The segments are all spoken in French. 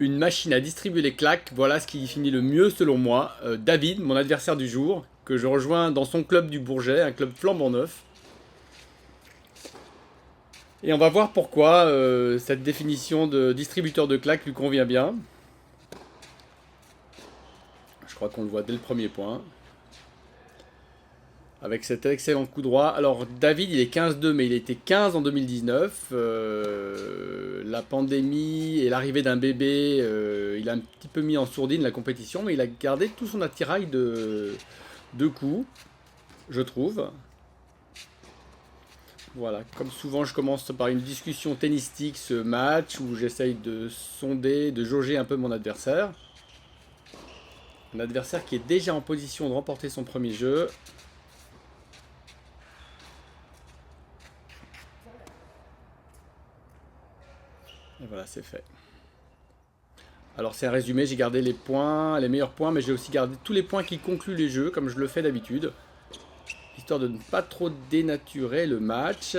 Une machine à distribuer les claques, voilà ce qui définit le mieux selon moi. David, mon adversaire du jour, que je rejoins dans son club du Bourget, un club flambant neuf. Et on va voir pourquoi cette définition de distributeur de claques lui convient bien. Je crois qu'on le voit dès le premier point. Avec cet excellent coup droit. Alors David il est 15-2 mais il était 15 en 2019. La pandémie et l'arrivée d'un bébé, il a un petit peu mis en sourdine la compétition, mais il a gardé tout son attirail de coups, je trouve. Voilà, comme souvent je commence par une discussion tennistique ce match où j'essaye de sonder, de jauger un peu mon adversaire. Un adversaire qui est déjà en position de remporter son premier jeu. Et voilà, c'est fait. Alors c'est un résumé, j'ai gardé les points, les meilleurs points, mais j'ai aussi gardé tous les points qui concluent les jeux, comme je le fais d'habitude. Histoire de ne pas trop dénaturer le match.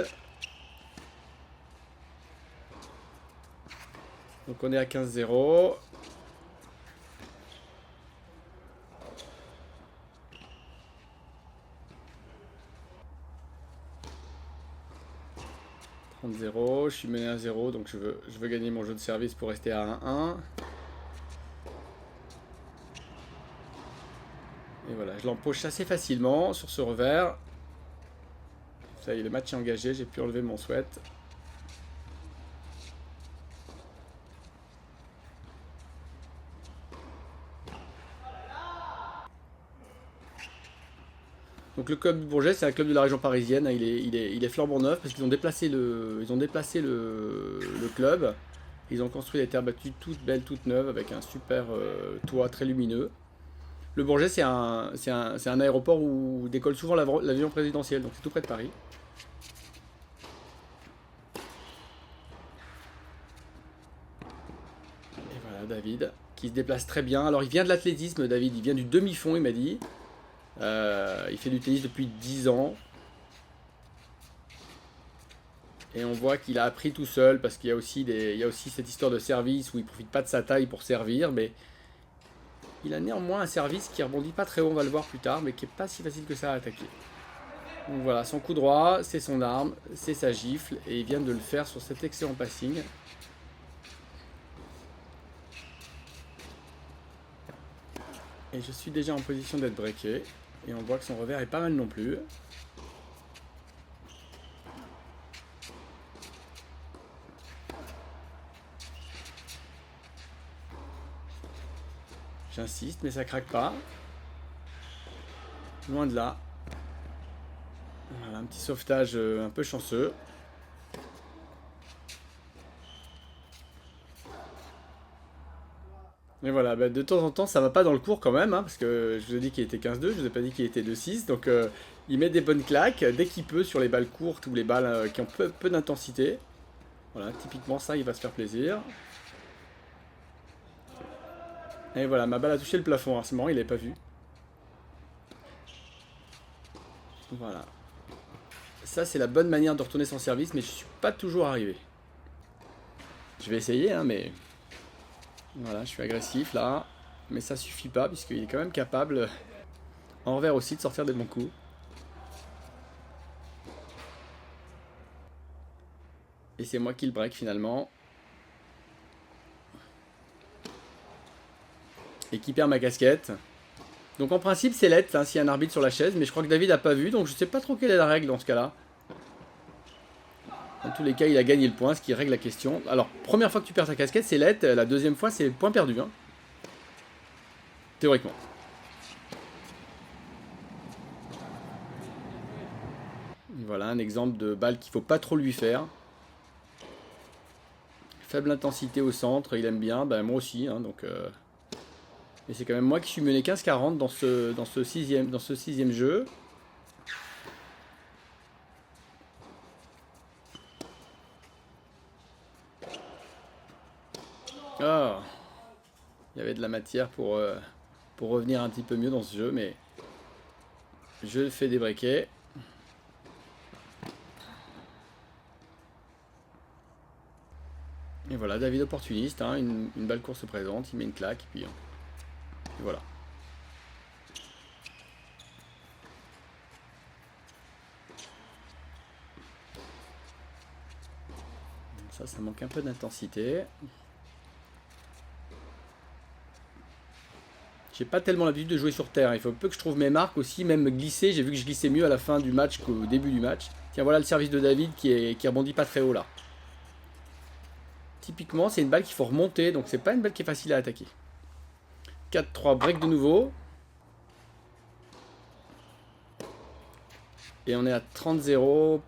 Donc on est à 15-0. Je suis mené à 0, donc je veux gagner mon jeu de service pour rester à 1-1. Et voilà, je l'empoche assez facilement sur ce revers. Ça y est, le match est engagé, j'ai pu enlever mon sweat. Donc le club du Bourget, c'est un club de la région parisienne, hein. Il est flambant neuf parce qu'ils ont déplacé le club. Ils ont construit des terres battues toutes belles, toutes neuves avec un super toit très lumineux. Le Bourget, c'est un aéroport où décolle souvent l'avion présidentiel, donc c'est tout près de Paris. Et voilà, David, qui se déplace très bien. Alors, il vient de l'athlétisme, David, il vient du demi-fond, il m'a dit. Il fait du tennis depuis 10 ans. Et on voit qu'il a appris tout seul, parce qu'il y a aussi cette histoire de service où il profite pas de sa taille pour servir, mais il a néanmoins un service qui rebondit pas très haut, on va le voir plus tard, mais qui est pas si facile que ça à attaquer. Donc voilà, son coup droit, c'est son arme, c'est sa gifle, et il vient de le faire sur cet excellent passing. Et je suis déjà en position d'être breaké, et on voit que son revers est pas mal non plus. J'insiste, mais ça craque pas. Loin de là. Voilà, un petit sauvetage un peu chanceux. Et voilà, bah, de temps en temps, ça va pas dans le cours quand même, hein, parce que je vous ai dit qu'il était 15-2, je vous ai pas dit qu'il était 2-6, donc il met des bonnes claques dès qu'il peut sur les balles courtes ou les balles qui ont peu d'intensité. Voilà, typiquement ça, il va se faire plaisir. Et voilà, ma balle a touché le plafond, alors c'est marrant, il l'avait pas vu. Voilà. Ça, c'est la bonne manière de retourner son service, mais je suis pas toujours arrivé. Je vais essayer, hein, mais... Voilà, je suis agressif là. Mais ça suffit pas, puisqu'il est quand même capable, en revers aussi, de sortir des bons coups. Et c'est moi qui le break finalement. Et qui perd ma casquette. Donc en principe c'est let hein, s'il y a un arbitre sur la chaise, mais je crois que David a pas vu, donc je sais pas trop quelle est la règle dans ce cas-là. Dans tous les cas, il a gagné le point, ce qui règle la question. Alors, première fois que tu perds ta casquette, c'est let. La deuxième fois, c'est point perdu. Hein. Théoriquement. Voilà un exemple de balle qu'il faut pas trop lui faire. Faible intensité au centre, il aime bien. Ben, moi aussi. Hein, donc, et c'est quand même moi qui suis mené 15-40 dans ce sixième jeu. Oh, il y avait de la matière pour revenir un petit peu mieux dans ce jeu, mais je le fais débreaker. Et voilà, David opportuniste, hein, une balle course se présente, il met une claque, et voilà. Ça manque un peu d'intensité. J'ai pas tellement l'habitude de jouer sur terre, il faut peu que je trouve mes marques aussi, même glisser, j'ai vu que je glissais mieux à la fin du match qu'au début du match. Tiens, voilà le service de David qui rebondit pas très haut là. Typiquement, c'est une balle qu'il faut remonter, donc c'est pas une balle qui est facile à attaquer. 4-3, break de nouveau. Et on est à 30-0.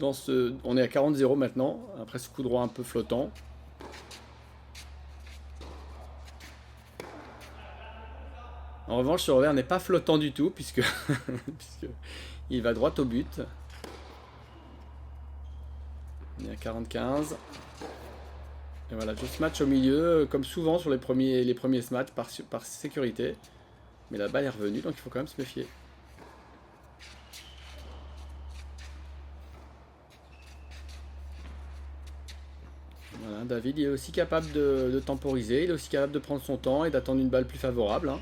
On est à 40-0 maintenant, après ce coup droit un peu flottant. En revanche, ce revers n'est pas flottant du tout, puisque il va droit au but. On est à 40-15. Et voilà, juste match au milieu, comme souvent sur les premiers matchs, par sécurité. Mais la balle est revenue, donc il faut quand même se méfier. Voilà, David il est aussi capable de temporiser, il est aussi capable de prendre son temps et d'attendre une balle plus favorable. Hein.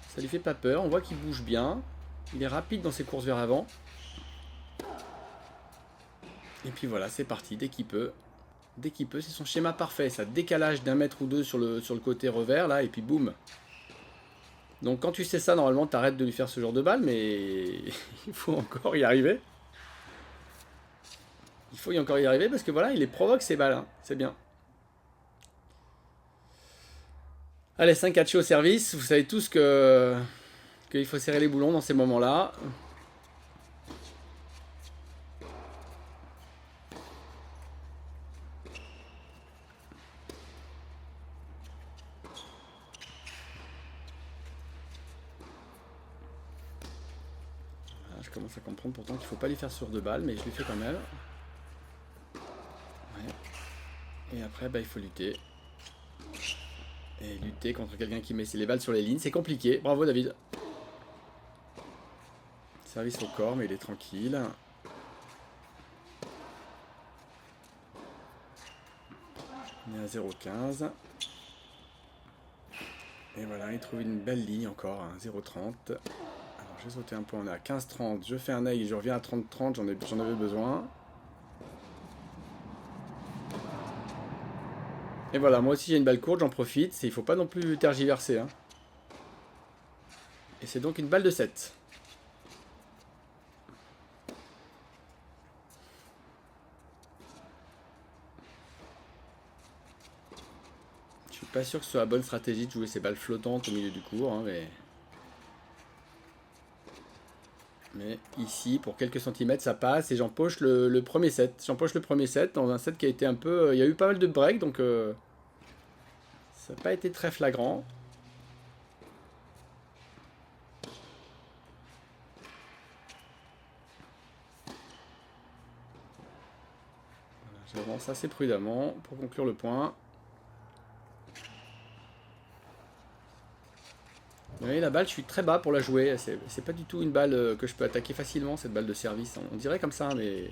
Ça lui fait pas peur, on voit qu'il bouge bien. Il est rapide dans ses courses vers l'avant. Et puis voilà, c'est parti, dès qu'il peut. Dès qu'il peut, c'est son schéma parfait. Ça décalage d'un mètre ou deux sur le côté revers, là, et puis boum. Donc quand tu sais ça, normalement, t'arrêtes de lui faire ce genre de balle, mais il faut encore y arriver. Il faut encore y arriver parce que voilà, il les provoque ces balles, hein. C'est bien. Allez, 5 au service. Vous savez tous qu'il faut serrer les boulons dans ces moments-là. Je commence à comprendre pourtant qu'il ne faut pas lui faire sur 2 balles, mais je lui fais quand même. Ouais. Et après, bah, il faut lutter. Et lutter contre quelqu'un qui met les balles sur les lignes, c'est compliqué. Bravo David. Service au corps, mais il est tranquille. On est à 0,15. Et voilà, il trouve une belle ligne encore, hein, 0,30. Alors j'ai sauté un point, on est à 15,30. Je fais un œil et je reviens à 30,30, j'en avais besoin. Et voilà, moi aussi j'ai une balle courte, j'en profite. Il ne faut pas non plus tergiverser. Hein. Et c'est donc une balle de 7. Je suis pas sûr que ce soit la bonne stratégie de jouer ces balles flottantes au milieu du cours, hein, mais ici, pour quelques centimètres, ça passe et j'empoche le premier set. J'empoche le premier set dans un set qui a été un peu... Il y a eu pas mal de breaks, donc ça n'a pas été très flagrant. J'avance assez prudemment pour conclure le point. Vous voyez, la balle, je suis très bas pour la jouer. C'est pas du tout une balle que je peux attaquer facilement, cette balle de service. On dirait comme ça, mais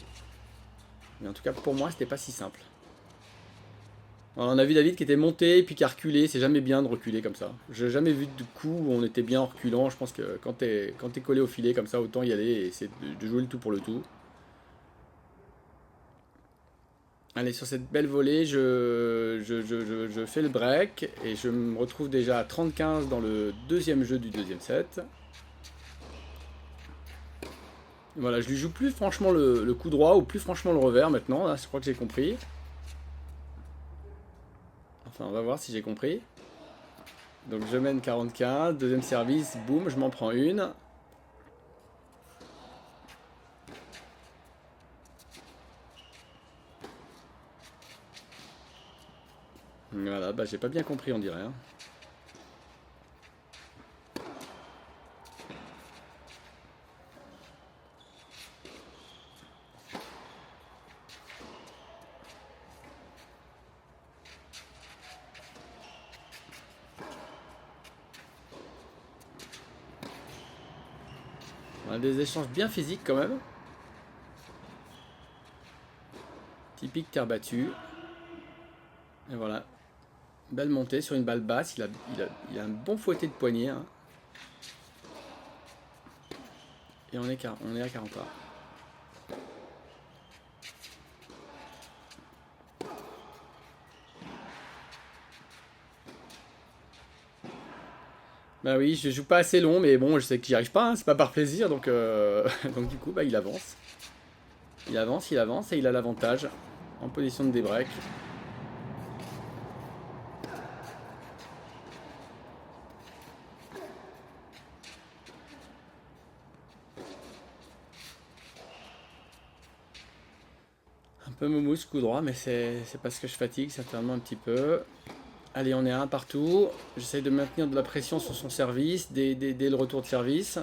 en tout cas, pour moi, c'était pas si simple. Alors, on a vu David qui était monté et puis qui a reculé. C'est jamais bien de reculer comme ça. J'ai jamais vu de coup où on était bien en reculant. Je pense que quand t'es collé au filet comme ça, autant y aller et essayer de jouer le tout pour le tout. Allez, sur cette belle volée, je fais le break et je me retrouve déjà à 30-15 dans le deuxième jeu du deuxième set. Voilà, je lui joue plus franchement le coup droit ou plus franchement le revers maintenant, là, je crois que j'ai compris. Enfin, on va voir si j'ai compris. Donc je mène 40-15, deuxième service, boum, je m'en prends une. Voilà, bah j'ai pas bien compris on dirait. Hein. On a des échanges bien physiques quand même. Typique terre battue. Et voilà. Belle montée sur une balle basse. Il a un bon fouetté de poignet. Hein. Et on est à 40 pas. Bah oui, je joue pas assez long, mais bon, je sais que j'y arrive pas, hein, c'est pas par plaisir, donc, donc du coup, bah, il avance. Il avance et il a l'avantage en position de débreak. Un peu moumousse, coup droit, mais c'est parce que je fatigue certainement un petit peu. Allez, on est à un partout. J'essaye de maintenir de la pression sur son service dès le retour de service.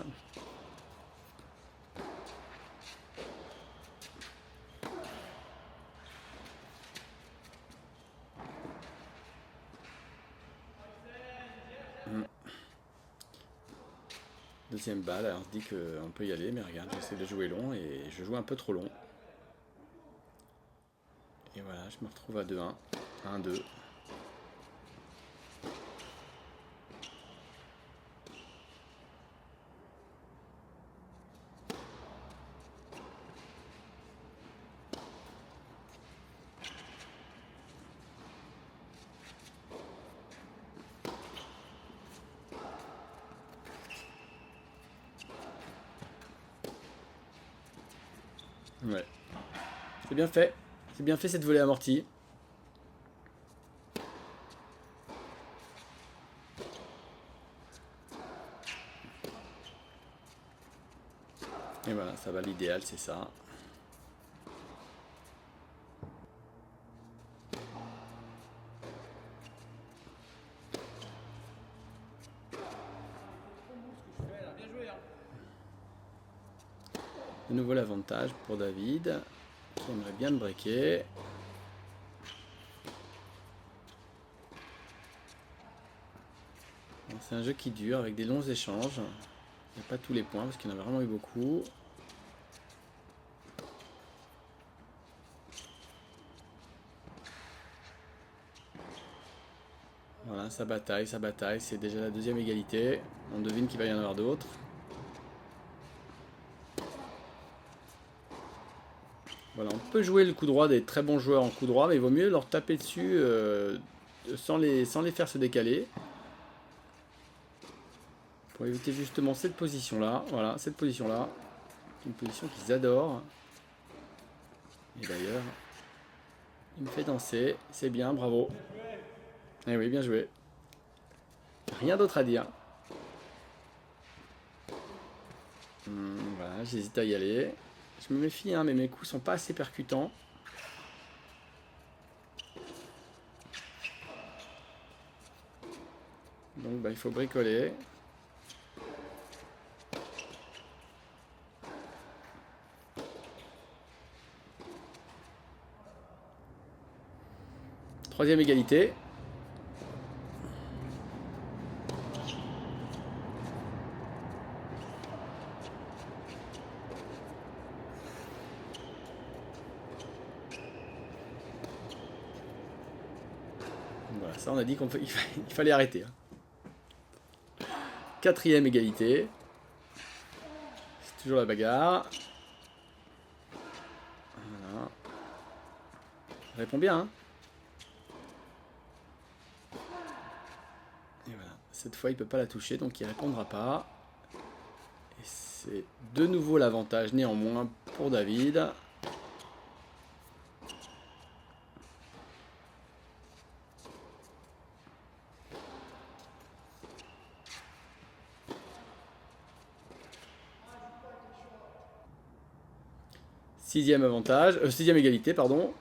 Deuxième balle, alors on se dit qu'on peut y aller, mais regarde, j'essaie de jouer long et je joue un peu trop long. Et voilà, je me retrouve à 2-1, 1-2. Ouais, c'est bien fait. C'est bien fait cette volée amortie. Et voilà, ça va l'idéal, c'est ça. De nouveau l'avantage pour David, qui aimerait bien le breaker. C'est un jeu qui dure avec des longs échanges. Il n'y a pas tous les points parce qu'il y en a vraiment eu beaucoup. Voilà, ça bataille, c'est déjà la deuxième égalité. On devine qu'il va y en avoir d'autres. Voilà, on peut jouer le coup droit des très bons joueurs en coup droit, mais il vaut mieux leur taper dessus sans les faire se décaler. Pour éviter justement cette position-là. Voilà, cette position-là. Une position qu'ils adorent. Et d'ailleurs, il me fait danser. C'est bien, bravo. Eh oui, bien joué. Rien d'autre à dire. Voilà, j'hésite à y aller. Je me méfie, hein, mais mes coups sont pas assez percutants. Donc bah, il faut bricoler. Troisième égalité. Voilà, ça on a dit qu'il fallait arrêter. Hein. Quatrième égalité. C'est toujours la bagarre. Voilà. Répond bien. Hein. Et voilà. Cette fois il peut pas la toucher donc il répondra pas. Et c'est de nouveau l'avantage néanmoins pour David. Sixième avantage, sixième égalité, pardon.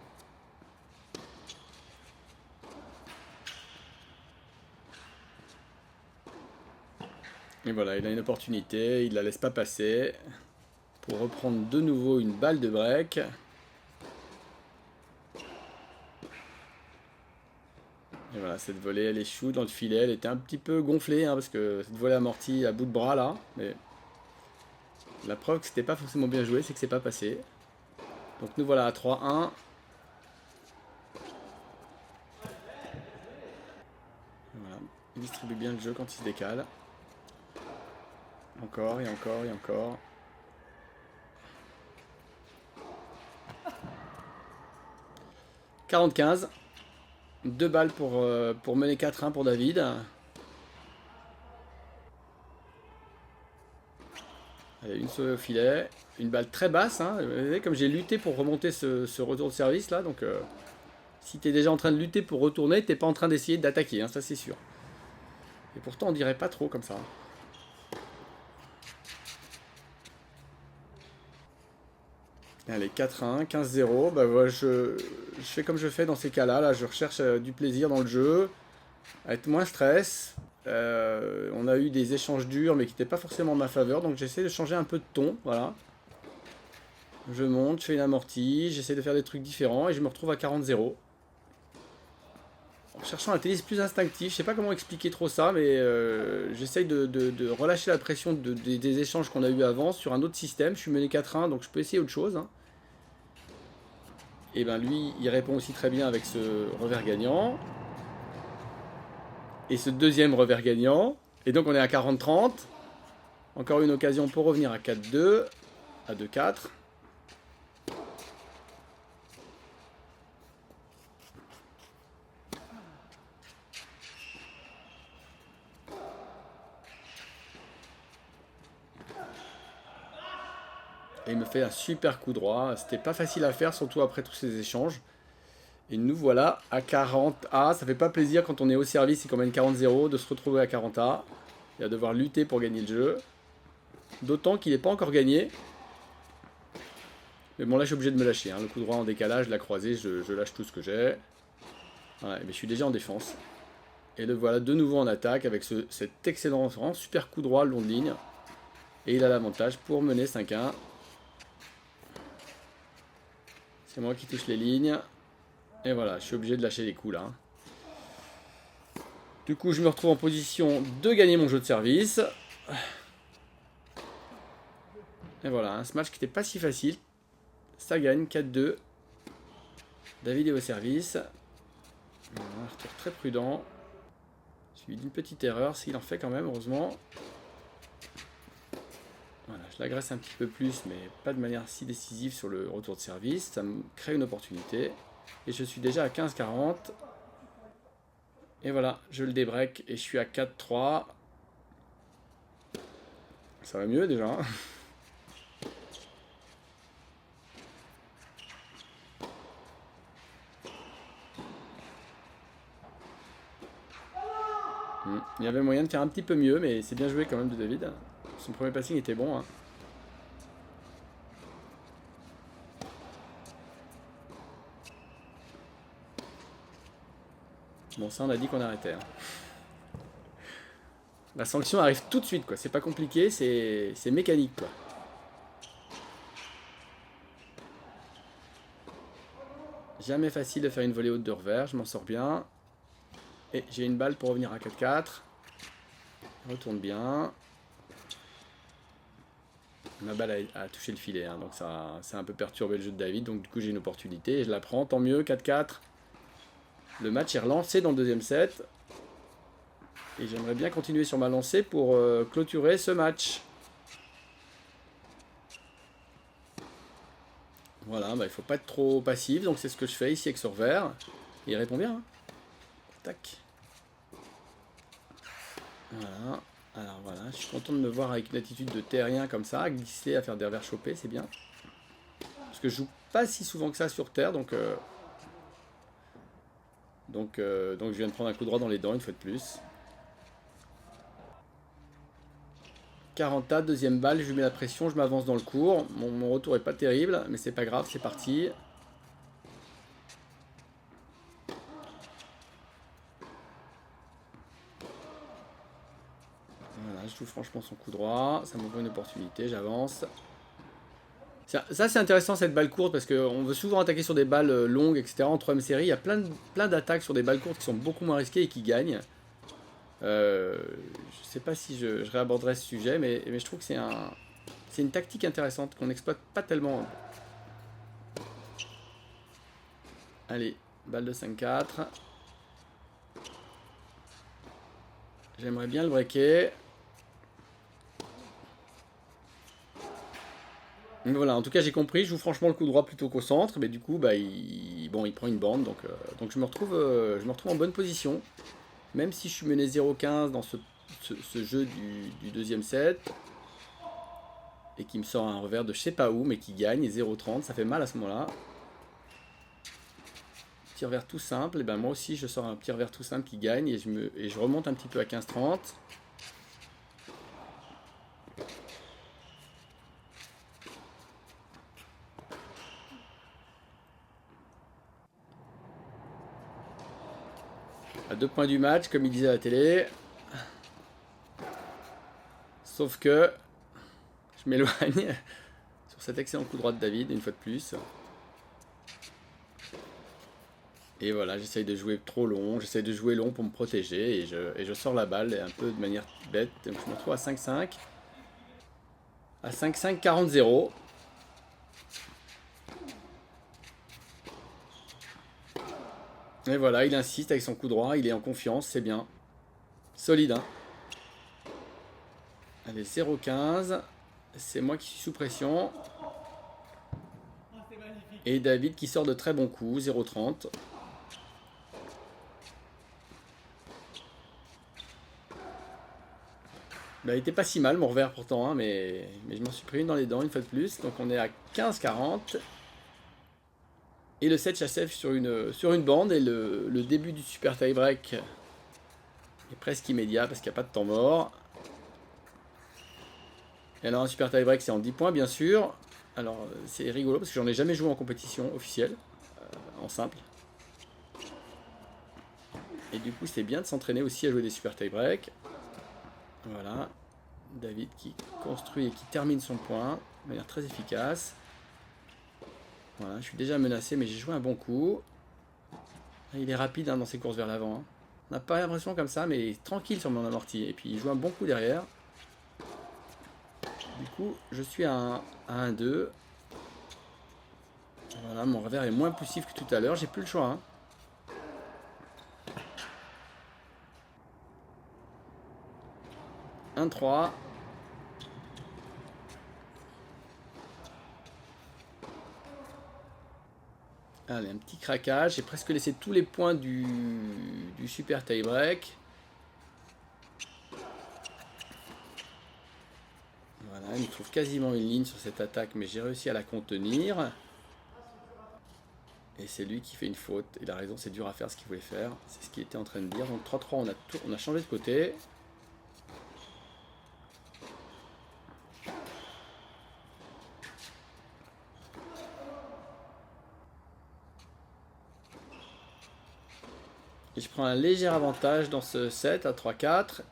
Et voilà, il a une opportunité, il la laisse pas passer pour reprendre de nouveau une balle de break. Et voilà, cette volée, elle échoue dans le filet, elle était un petit peu gonflée, hein, parce que cette volée amortie à bout de bras là, mais la preuve que c'était pas forcément bien joué, c'est que c'est pas passé. Donc nous voilà à 3-1. Il distribue bien le jeu quand il se décale. Encore et encore et encore. « 40-15. 2 balles pour mener 4-1 pour David. Allez, une sauvée au filet. Une balle très basse. Hein. Vous voyez, comme j'ai lutté pour remonter ce retour de service là. Donc si tu es déjà en train de lutter pour retourner, t'es pas en train d'essayer d'attaquer. Hein, ça c'est sûr. Et pourtant on dirait pas trop comme ça. Allez, 4-1, 15-0. Bah, voilà, je fais comme je fais dans ces cas-là. Là, je recherche du plaisir dans le jeu. À être moins stress. On a eu des échanges durs, mais qui n'étaient pas forcément en ma faveur. Donc j'essaie de changer un peu de ton. Voilà. Je monte, je fais une amortie. J'essaie de faire des trucs différents. Et je me retrouve à 40-0. En cherchant un tennis plus instinctif. Je sais pas comment expliquer trop ça, mais j'essaye de relâcher la pression des échanges qu'on a eu avant sur un autre système. Je suis mené 4-1, donc je peux essayer autre chose. Hein. Et ben lui, il répond aussi très bien avec ce revers gagnant. Et ce deuxième revers gagnant. Et donc on est à 40-30. Encore une occasion pour revenir à 4-2. À 2-4. Et il me fait un super coup droit. C'était pas facile à faire, surtout après tous ces échanges. Et nous voilà à 40A. Ça fait pas plaisir quand on est au service et qu'on mène 40-0 de se retrouver à 40A. Et à devoir lutter pour gagner le jeu. D'autant qu'il n'est pas encore gagné. Mais bon, là, je suis obligé de me lâcher. Hein. Le coup droit en décalage, la croisée, je lâche tout ce que j'ai. Ouais, mais je suis déjà en défense. Et le voilà de nouveau en attaque avec cet excellent, vraiment super coup droit le long de ligne. Et il a l'avantage pour mener 5-1. C'est moi qui touche les lignes. Et voilà, je suis obligé de lâcher les coups là. Du coup, je me retrouve en position de gagner mon jeu de service. Et voilà, un match qui n'était pas si facile. Ça gagne, 4-2. David est au service. Un retour très prudent. Suivi d'une petite erreur, s'il en fait quand même, heureusement. Voilà, je l'agresse un petit peu plus, mais pas de manière si décisive sur le retour de service. Ça me crée une opportunité. Et je suis déjà à 15-40. Et voilà, je le débreak et je suis à 4-3. Ça va mieux déjà. Hein. Il y avait moyen de faire un petit peu mieux, mais c'est bien joué quand même de David. Son premier passing était bon. Hein. Bon, ça on a dit qu'on arrêtait. Hein. La sanction arrive tout de suite, quoi. C'est pas compliqué, c'est mécanique, quoi. Jamais facile de faire une volée haute de revers, je m'en sors bien. Et j'ai une balle pour revenir à 4-4. Retourne bien. Ma balle a touché le filet, hein, donc ça a un peu perturbé le jeu de David. Donc du coup j'ai une opportunité et je la prends, tant mieux, 4-4. Le match est relancé dans le deuxième set. Et j'aimerais bien continuer sur ma lancée pour clôturer ce match. Voilà, bah, il faut pas être trop passif, donc c'est ce que je fais ici avec ce revers. Et il répond bien. Hein. Tac. Voilà. Alors voilà, je suis content de me voir avec une attitude de terrien comme ça, à glisser, à faire des revers chopés, c'est bien. Parce que je joue pas si souvent que ça sur terre, donc je viens de prendre un coup droit dans les dents une fois de plus. 40A, deuxième balle, je lui mets la pression, je m'avance dans le cours. Mon retour est pas terrible, mais c'est pas grave, c'est parti. Voilà, je joue franchement son coup droit, ça m'ouvre une opportunité, j'avance. Ça c'est intéressant cette balle courte parce qu'on veut souvent attaquer sur des balles longues, etc. En 3ème série, il y a plein d'attaques sur des balles courtes qui sont beaucoup moins risquées et qui gagnent. Je sais pas si je réaborderai ce sujet, mais je trouve que c'est une tactique intéressante qu'on n'exploite pas tellement. Allez, balle de 5-4. J'aimerais bien le breaker. Mais voilà, en tout cas j'ai compris, je joue franchement le coup droit plutôt qu'au centre, mais du coup bah, il prend une bande, donc je me retrouve en bonne position. Même si je suis mené 0-15 dans ce jeu du deuxième set, et qui me sort un revers de je sais pas où, mais qui gagne, 0-30, ça fait mal à ce moment-là. Petit revers tout simple, et ben moi aussi je sors un petit revers tout simple qui gagne, et je remonte un petit peu à 15-30. À 2 points du match, comme il disait à la télé. Sauf que je m'éloigne sur cet excellent coup droit de David, une fois de plus. Et voilà, j'essaye de jouer trop long, j'essaye de jouer long pour me protéger, et je sors la balle un peu de manière bête. Donc je me retrouve à 5-5. À 5-5, 40-0. Et voilà, il insiste avec son coup droit, il est en confiance, c'est bien. Solide, hein. Allez, 0-15. C'est moi qui suis sous pression. Et David qui sort de très bons coups, 0-30. Bah, il était pas si mal mon revers pourtant, hein, mais je m'en suis pris une dans les dents une fois de plus. Donc on est à 15-40. Et le set s'achève sur une bande, et le début du super tie-break est presque immédiat parce qu'il n'y a pas de temps mort. Et alors un super tie-break c'est en 10 points bien sûr. Alors c'est rigolo parce que j'en ai jamais joué en compétition officielle, en simple. Et du coup c'est bien de s'entraîner aussi à jouer des super tie-break. Voilà. David qui construit et qui termine son point de manière très efficace. Voilà, je suis déjà menacé mais j'ai joué un bon coup. Il est rapide, hein, dans ses courses vers l'avant, hein. On n'a pas l'impression comme ça, mais tranquille sur mon amorti. Et puis il joue un bon coup derrière. Du coup, je suis à 1-2. Voilà, mon revers est moins poussif que tout à l'heure. J'ai plus le choix, hein. « 1-3. Allez, un petit craquage. J'ai presque laissé tous les points du super tie-break. Voilà, il me trouve quasiment une ligne sur cette attaque, mais j'ai réussi à la contenir. Et c'est lui qui fait une faute. Il a raison, c'est dur à faire ce qu'il voulait faire. C'est ce qu'il était en train de dire. Donc 3-3, on a changé de côté. Et je prends un léger avantage dans ce set à 3-4.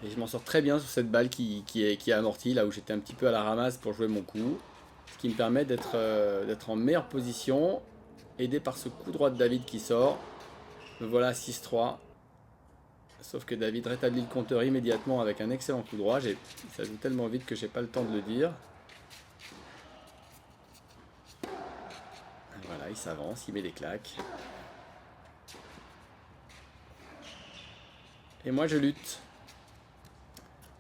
Et je m'en sors très bien sur cette balle qui est amortie, là où j'étais un petit peu à la ramasse pour jouer mon coup. Ce qui me permet d'être en meilleure position. Aidé par ce coup droit de David qui sort. Me voilà à 6-3. Sauf que David rétablit le compteur immédiatement avec un excellent coup droit. Ça joue tellement vite que j'ai pas le temps de le dire. Voilà, il s'avance, il met des claques. Et moi je lutte.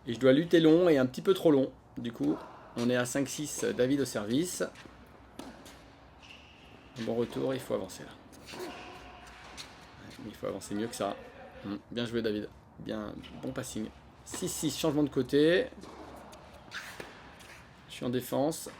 Et je dois lutter long et un petit peu trop long. Du coup, on est à 5-6, David au service. Un bon retour, il faut avancer là. Il faut avancer mieux que ça. Bien joué David. Bien, bon passing. 6-6, changement de côté. Je suis en défense.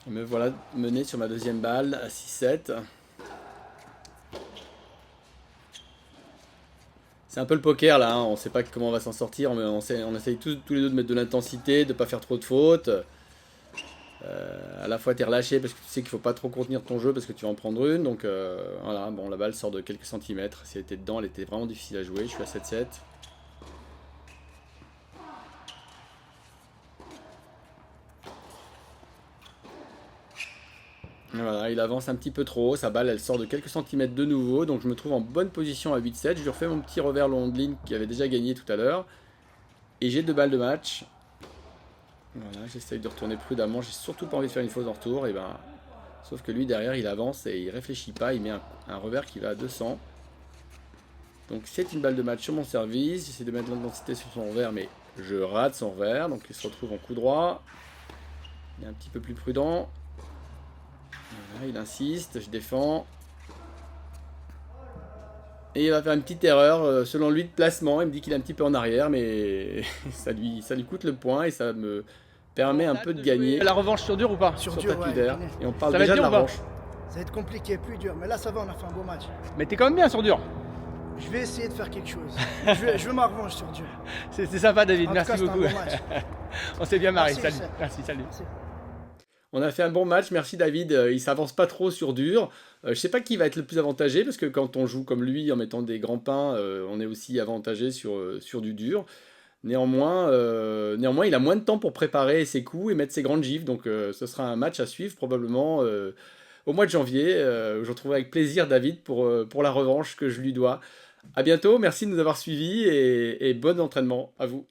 Et me voilà mené sur ma deuxième balle à 6-7. C'est un peu le poker là, hein. On sait pas comment on va s'en sortir, mais on essaye tous les deux de mettre de l'intensité, de pas faire trop de fautes. À la fois t'es relâché parce que tu sais qu'il faut pas trop contenir ton jeu parce que tu vas en prendre une. Donc voilà, bon la balle sort de quelques centimètres. Si elle était dedans, elle était vraiment difficile à jouer. Je suis à 7-7. Voilà, il avance un petit peu trop, sa balle elle sort de quelques centimètres de nouveau, donc je me trouve en bonne position à 8-7. Je lui refais mon petit revers long de ligne qui avait déjà gagné tout à l'heure. Et j'ai 2 balles de match. Voilà, j'essaye de retourner prudemment, j'ai surtout pas envie de faire une fausse en retour. Et ben, sauf que lui derrière il avance et il réfléchit pas, il met un revers qui va à 200. Donc c'est une balle de match sur mon service, j'essaie de mettre l'intensité sur son revers mais je rate son revers, donc il se retrouve en coup droit. Il est un petit peu plus prudent. Voilà, il insiste, je défends. Et il va faire une petite erreur, selon lui, de placement. Il me dit qu'il est un petit peu en arrière, mais ça lui coûte le point et ça me permet un peu de gagner. La revanche sur dur ou pas? Sur Sur dur, tapis ouais. vert. Et on parle Ça va déjà être de dur la ou pas? revanche. Ça va être compliqué, plus dur. Mais là, ça va, on a fait un beau match. Mais t'es quand même bien sur dur. Je vais essayer de faire quelque chose. je veux ma revanche sur dur. C'est sympa, David. En tout Merci cas, c'était un beaucoup. bon match. On s'est bien marré. Merci, Salut. Youssef. Merci, salut. Merci. On a fait un bon match, merci David. Il s'avance pas trop sur dur. Je sais pas qui va être le plus avantagé, parce que quand on joue comme lui en mettant des grands pains, on est aussi avantagé sur du dur. Néanmoins, il a moins de temps pour préparer ses coups et mettre ses grandes gifles. Donc ce sera un match à suivre probablement au mois de janvier. Je retrouverai avec plaisir David pour la revanche que je lui dois. À bientôt, merci de nous avoir suivis et bon entraînement à vous.